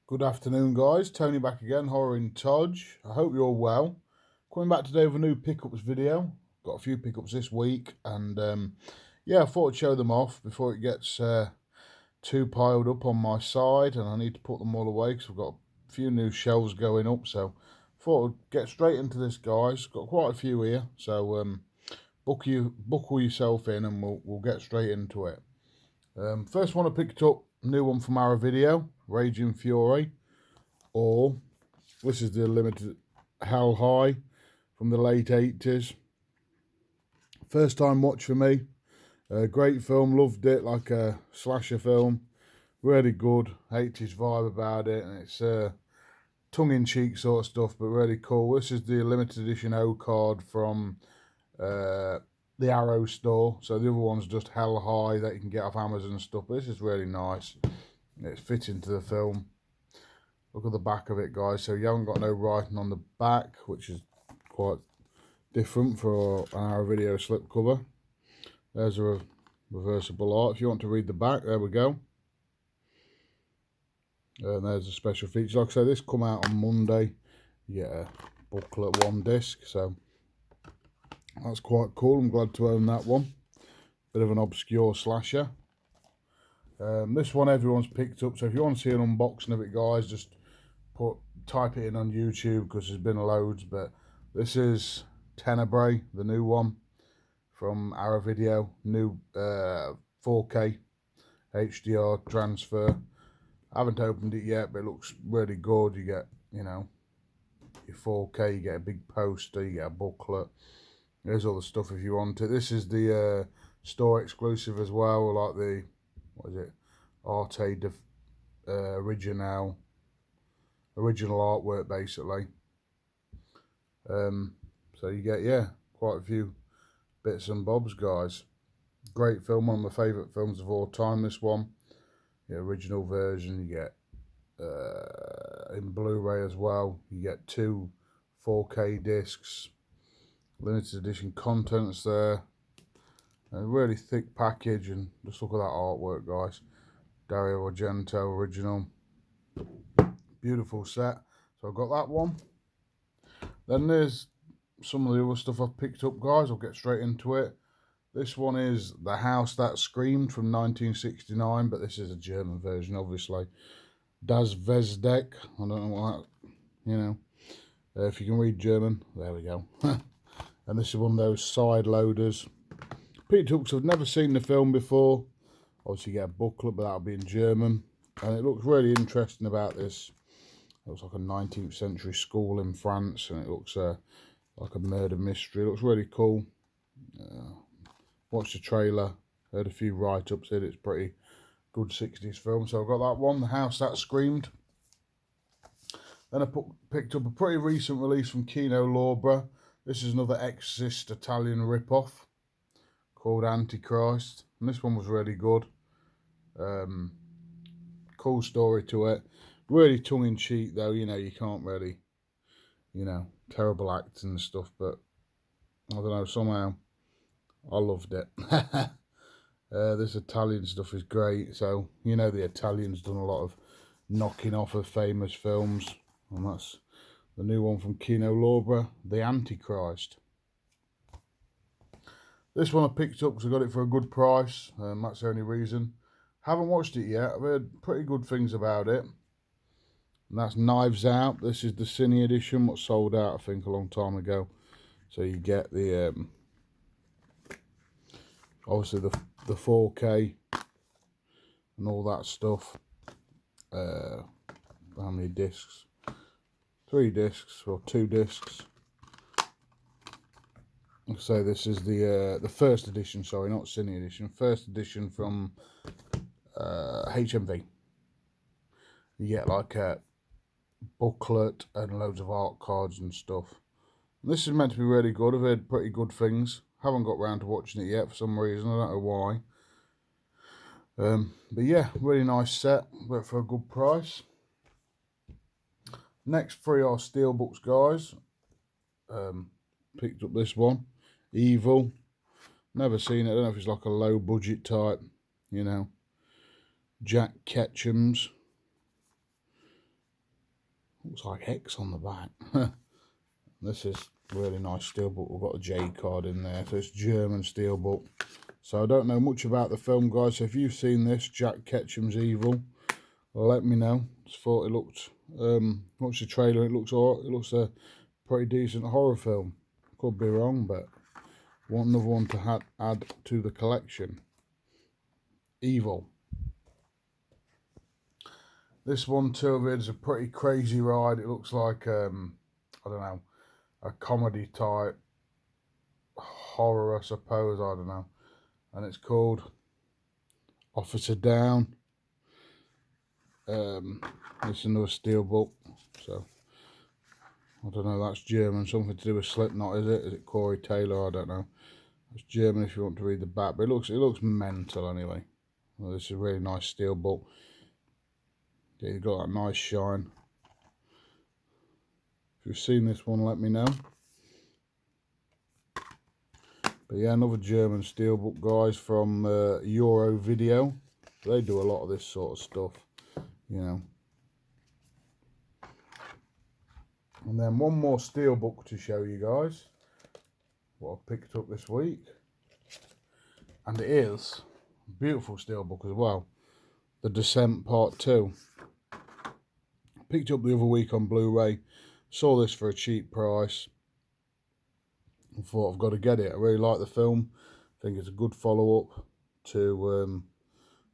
Good afternoon, guys. Tony back again, Horror in Todge. I hope you're well. Coming back today with a new pickups video. Got a few pickups this week, and yeah, I thought I'd show them off before it gets too piled up on my side, and I need to put them all away because I've got a few new shelves going up. So thought I'd get straight into this, guys. Got quite a few here, so buckle yourself in, and we'll get straight into it. First one I picked up, new one from our video, Raging Fury, or this is the limited Hell High from the late 80s. First time watch for me. Great film, loved it, like a slasher film. Really good, 80s vibe about it, and it's tongue-in-cheek sort of stuff, but really cool. This is the limited edition O card from the Arrow store. So the other one's just Hell High that you can get off Amazon and stuff. But this is really nice. It's fitting to the film. Look at the back of it, guys. So you haven't got no writing on the back, which is quite different for our video slipcover. There's a reversible art. If you want to read the back, there we go. And there's a special feature. Like I say, this come out on Monday. You get a booklet, 1 disc. So that's quite cool. I'm glad to own that one. Bit of an obscure slasher. This one everyone's picked up. So if you want to see an unboxing of it, guys, just type it in on YouTube because there's been loads. But this is Tenebre, the new one from our video. New 4K HDR transfer. I haven't opened it yet, but it looks really good. You get, you know, your 4K, you get a big poster, you get a booklet. There's all the stuff if you want it. This is the store exclusive as well, like the, what is it, Arte original artwork basically. So you get, yeah, quite a few bits and bobs, guys. Great film, one of my favourite films of all time, this one. The original version, you get in Blu-ray as well. You get 2 4K discs. Limited edition contents there. A really thick package, and just look at that artwork, guys. Dario Argento original. Beautiful set. So I've got that one. Then there's some of the other stuff I've picked up, guys. I'll get straight into it. This one is The House That Screamed from 1969, but this is a German version, obviously. Das Vesdeck. I don't know what that, you know. If you can read German, there we go. And this is one of those side loaders. Picked up because I've never seen the film before. Obviously you get a booklet, but that'll be in German. And it looks really interesting about this. It looks like a 19th century school in France, and it looks like a murder mystery. It looks really cool. Watched the trailer, heard a few write-ups, said it's pretty good 60s film. So I've got that one, The House That Screamed. Then I picked up a pretty recent release from Kino Lorber. This is another Exorcist Italian rip-off called Antichrist. And this one was really good. Cool story to it. Really tongue-in-cheek though, you know, you can't really, you know, terrible acting and stuff, but I don't know, somehow I loved it. This Italian stuff is great. So, you know, the Italians done a lot of knocking off of famous films, and that's the new one from Kino Lorber, The Antichrist. This one I picked up because I got it for a good price, and that's the only reason. Haven't watched it yet. I've heard pretty good things about it. And that's Knives Out. This is the Cine edition, what sold out, I think, a long time ago. So you get the, obviously the 4K and all that stuff. How many discs? 3 discs, or 2 discs. So this is the first edition, sorry, not Cine edition. First edition from HMV. You get like a booklet and loads of art cards and stuff. And this is meant to be really good. I've heard pretty good things. Haven't got round to watching it yet for some reason. I don't know why. But yeah, really nice set. Went for a good price. Next 3 are Steelbooks, guys. Picked up this one. Evil. Never seen it. I don't know if it's like a low budget type, you know. Jack Ketchum's. looks like X on the back. This is really nice steelbook. We've got a J card in there, so it's German steelbook. So I don't know much about the film, guys. So if you've seen this, Jack Ketchum's Evil, let me know. Just thought it looked, watch the trailer, it looks alright. It looks a pretty decent horror film. Could be wrong, but want another one to add to the collection. Evil. This one too is a pretty crazy ride. It looks like I don't know, a comedy type horror, I suppose. I don't know. And it's called Officer Down. It's another steelbook, so I don't know. That's German, something to do with Slipknot, is it? Is it Corey Taylor? I don't know. It's German if you want to read the back, but it looks mental anyway. Well, this is a really nice steelbook. Yeah, you've got that nice shine. If you've seen this one, let me know. But yeah, another German steelbook, guys, from Euro Video. They do a lot of this sort of stuff, you know. And then one more steelbook to show you guys, what I've picked up this week. And it is a beautiful steelbook as well. The Descent Part 2. Picked up the other week on Blu-ray. Saw this for a cheap price. I thought I've got to get it. I really like the film. I think it's a good follow-up to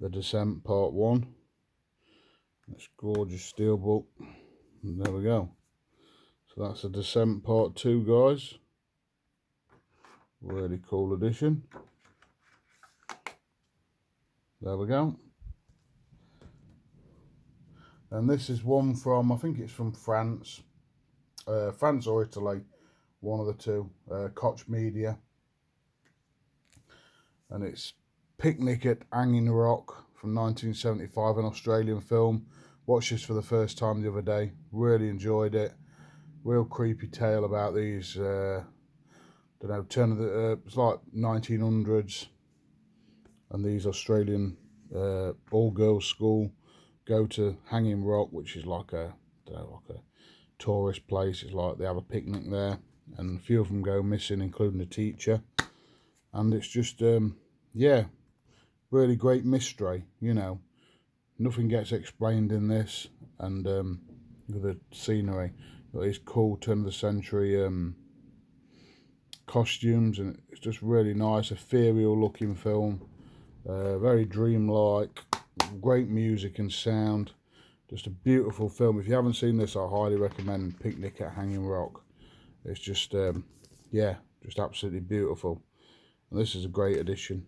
The Descent Part 1. It's gorgeous steelbook. And there we go. So that's The Descent Part 2, guys. Really cool edition. There we go. And this is one from, I think it's from France. France or Italy. One of the two. Koch Media. And it's Picnic at Hanging Rock from 1975, an Australian film. Watched this for the first time the other day. Really enjoyed it. Real creepy tale about these, don't know, turn of the, it's like 1900s. And these Australian all-girls school go to Hanging Rock, which is like a, I don't know, like a tourist place. It's like they have a picnic there. And a few of them go missing, including the teacher. And it's just, yeah, really great mystery, you know. Nothing gets explained in this, and with the scenery. Got these cool turn of the century costumes, and it's just really nice, ethereal looking film. Very dreamlike, great music and sound. Just a beautiful film. If you haven't seen this, I highly recommend Picnic at Hanging Rock. It's just, yeah, just absolutely beautiful. And this is a great edition.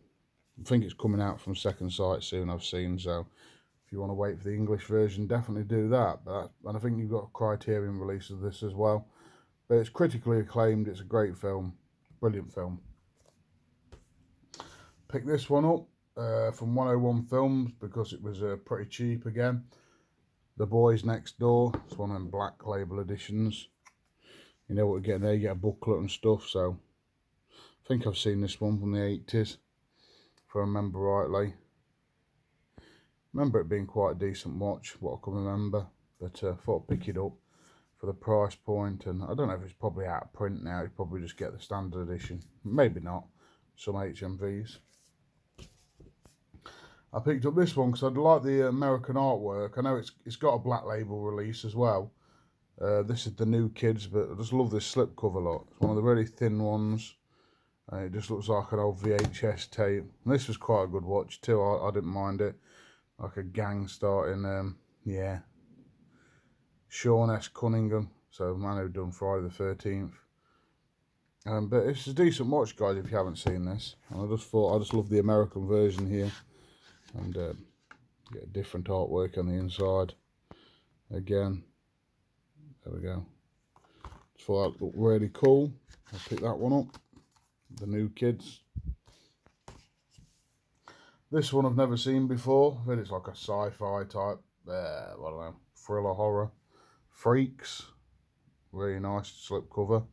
I think it's coming out from Second Sight soon, I've seen, so if you want to wait for the English version, definitely do that. And I think you've got a Criterion release of this as well. But it's critically acclaimed. It's a great film. Brilliant film. Picked this one up from 101 Films because it was pretty cheap again. The Boys Next Door. It's one of them black label editions. You know what you get there, you get a booklet and stuff, so I think I've seen this one from the 80s, if I remember rightly. Remember it being quite a decent watch, what I can remember, but I thought I'd pick it up for the price point, and I don't know if it's probably out of print now. You probably just get the standard edition, maybe not, some HMVs. I picked up this one because I like the American artwork. I know it's got a black label release as well. This is the New Kids, but I just love this slipcover lot. It's one of the really thin ones. It just looks like an old VHS tape. And this was quite a good watch too. I didn't mind it. Like a gang starting, yeah. Sean S. Cunningham, so the man who done Friday the 13th. But it's a decent watch, guys, if you haven't seen this. And I just thought, I just love the American version here. And get a different artwork on the inside. Again, there we go. Just thought that looked really cool. I'll pick that one up. The New Kids. This one I've never seen before. I think it's like a sci-fi type, I don't know, thriller horror. Freaks. Really nice slipcover.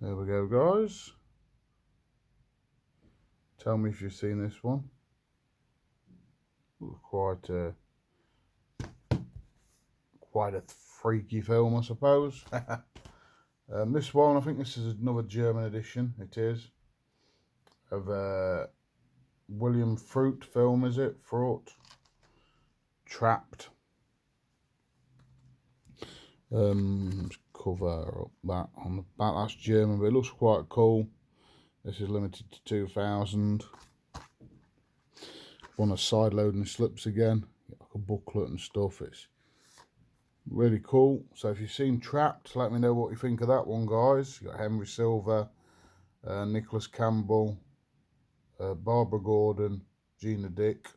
There we go, guys. Tell me if you've seen this one. Looks quite quite a freaky film, I suppose. This one, I think this is another German edition. It is of William Fruit film, is it? Fruit. Trapped. Let's cover up that on the back. That's German, but it looks quite cool. This is limited to 2,000. On a side loading slips again, like a booklet and stuff. It's really cool. So if you've seen Trapped, let me know what you think of that one, guys. You got Henry Silver, Nicholas Campbell, Barbara Gordon, Gina Dick,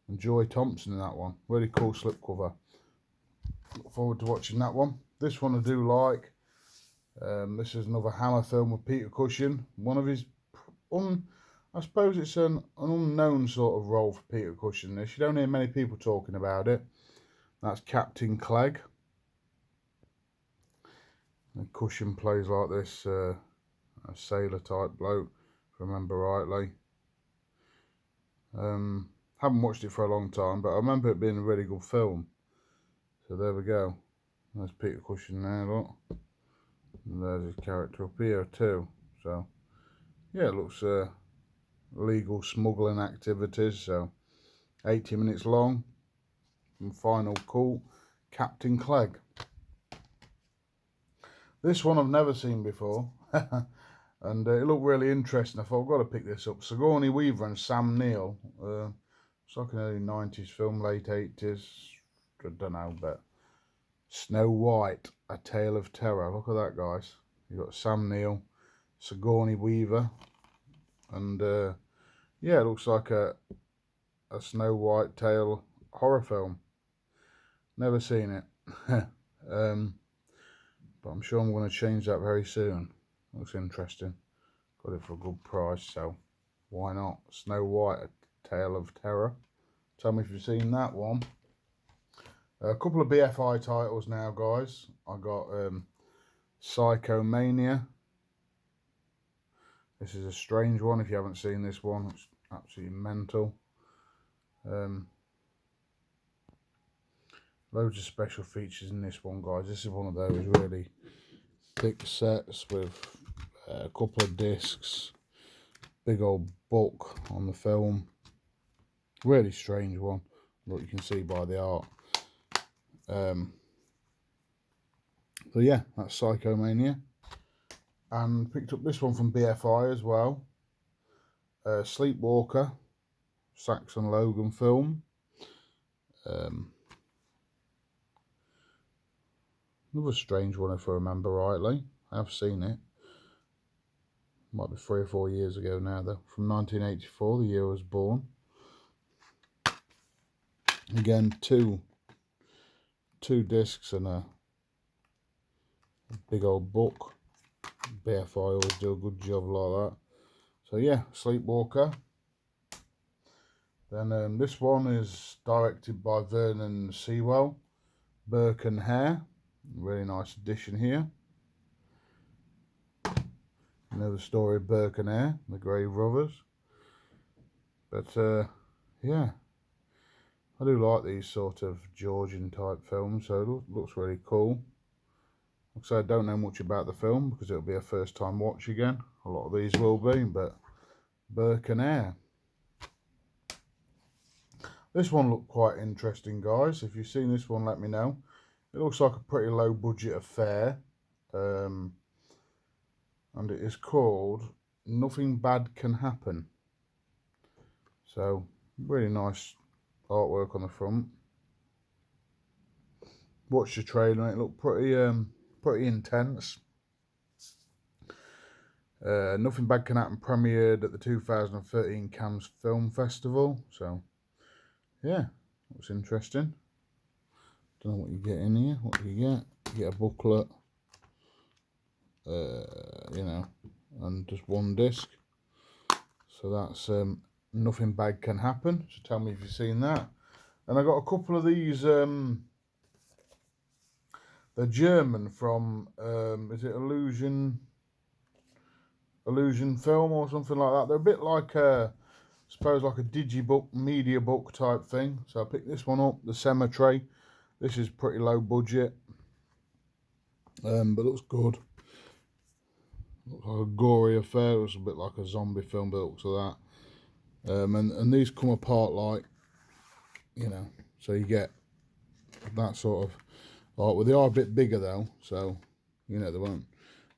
and Joy Thompson in that one. Really cool slipcover. Look forward to watching that one. This one I do like. This is another Hammer film with Peter Cushing. One of his, I suppose it's an unknown sort of role for Peter Cushing. This, you don't hear many people talking about it. That's Captain Clegg. And Cushing plays like this a sailor type bloke, if I remember rightly. Haven't watched it for a long time, but I remember it being a really good film. So there we go. There's Peter Cushing there, look. And there's his character up here too. So yeah, it looks legal smuggling activities. So 80 minutes long. And final call, Captain Clegg. This one I've never seen before. And it looked really interesting. I thought I've got to pick this up. Sigourney Weaver and Sam Neill. It's like an early 90s film, late 80s. I don't know, but Snow White, A Tale of Terror. Look at that, guys. You've got Sam Neill, Sigourney Weaver, and yeah, it looks like a Snow White tale horror film. Never seen it. But I'm sure I'm going to change that very soon. Looks interesting. Got it for a good price, so why not? Snow White, A Tale of Terror. Tell me if you've seen that one. A couple of BFI titles now, guys. I got Psychomania. This is a strange one. If you haven't seen this one, it's absolutely mental. Loads of special features in this one, guys. This is one of those really thick sets with a couple of discs, big old book on the film. Really strange one. Look, you can see by the art. So yeah, that's Psychomania. And picked up this one from BFI as well. Sleepwalker, Saxon Logan film. Another strange one if I remember rightly. I have seen it. Might be 3 or 4 years ago now though. From 1984, the year I was born. Again, two discs and a big old book. BFI always do a good job like that. So yeah, Sleepwalker. Then this one is directed by Vernon Sewell. Burke and Hare. Really nice addition here. You know the story of Burke and Hare, the Grave Rovers. But yeah, I do like these sort of Georgian type films, so it looks really cool. Like I say, I don't know much about the film because it'll be a first time watch again. A lot of these will be, but Burke and Hare. This one looked quite interesting, guys. If you've seen this one, let me know. It looks like a pretty low budget affair. And it is called Nothing Bad Can Happen. So, really nice artwork on the front. Watched the trailer and it looked pretty intense. Nothing Bad Can Happen premiered at the 2013 Cannes Film Festival. So, yeah, looks interesting. Don't know what you get in here. What do you get? You get a booklet, you know, and just one disc. So that's Nothing Bad Can Happen. So tell me if you've seen that. And I got a couple of these. They're German from is it Illusion Film or something like that. They're a bit like I suppose like a digibook, media book type thing. So I picked this one up, The Cemetery. This is pretty low budget, but looks good. Looks like a gory affair. It looks a bit like a zombie film, but it looks like that. And these come apart like, you know, so you get that sort of, like, well, they are a bit bigger though, so, you know, they won't.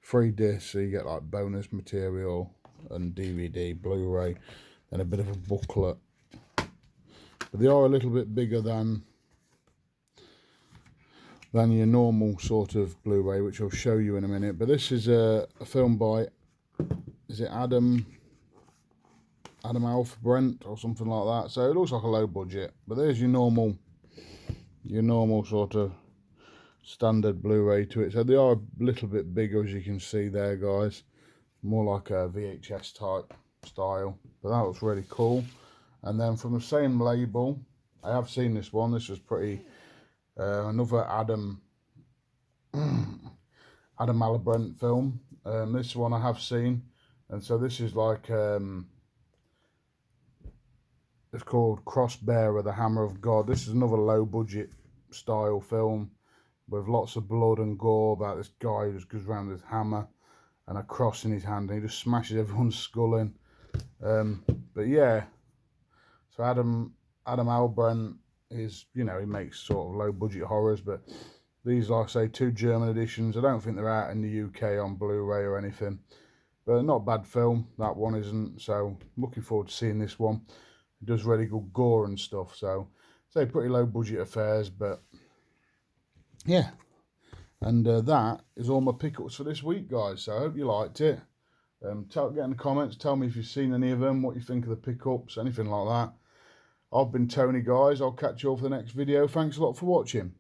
3 discs, so you get like bonus material and DVD, Blu-ray, and a bit of a booklet. But they are a little bit bigger than your normal sort of Blu-ray, which I'll show you in a minute. But this is a film by, is it Adam Alf Brent or something like that? So it looks like a low budget, but there's your normal sort of standard Blu-ray to it. So they are a little bit bigger, as you can see there, guys. More like a VHS type style, but that looks really cool. And then from the same label, I have seen this one. This was pretty, another Adam Brent film. This one I have seen, and so this is like, it's called Crossbearer, the Hammer of God. This is another low budget style film with lots of blood and gore about this guy who just goes around with his hammer and a cross in his hand, and he just smashes everyone's skull in. But yeah, so Adam Albrent is, you know, he makes sort of low budget horrors, but these, like I say, 2 German editions. I don't think they're out in the UK on Blu-ray or anything, but not a bad film, that one isn't. So I'm looking forward to seeing this one. It does really good gore and stuff, so say pretty low budget affairs, but yeah. And that is all my pickups for this week, guys. So I hope you liked it. Get in the comments, tell me if you've seen any of them, what you think of the pickups, anything like that. I've been Tony, guys. I'll catch you all for the next video. Thanks a lot for watching.